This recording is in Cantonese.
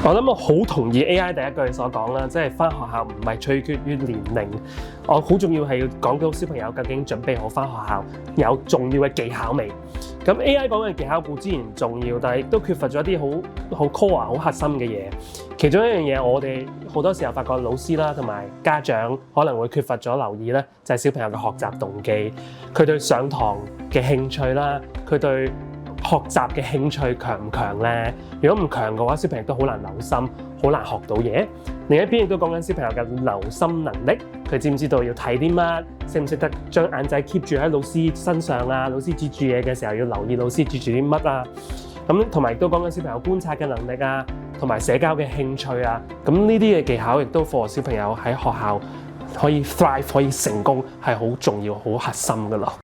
我諗我好同意 AI 第一句所講啦，即係返學校唔係取決於年齡，我好重要係要講到小朋友究竟準備好返學校有重要嘅技巧未？咁 AI 講嘅技巧固然重要，但係亦都缺乏咗一啲好 core 好核心嘅嘢。其中一樣嘢，我哋好多時候發覺老師啦同埋家長可能會缺乏咗留意咧，就係小朋友嘅學習動機，佢對上堂嘅興趣啦，佢對學習嘅興趣強唔強咧？如果唔強嘅話，小朋友都好難留心，好難學到嘢。另一邊亦都講緊小朋友嘅留心能力，佢知唔知道要睇啲乜？識唔識得將眼仔 keep 住喺老師身上啊？老師指住嘢嘅時候要留意老師指住啲乜啊？咁同埋亦都講緊小朋友觀察嘅能力啊，同埋社交嘅興趣啊。咁呢啲嘅技巧亦都幫小朋友喺學校可以 thrive 可以成功係好重要、好核心㗎咯。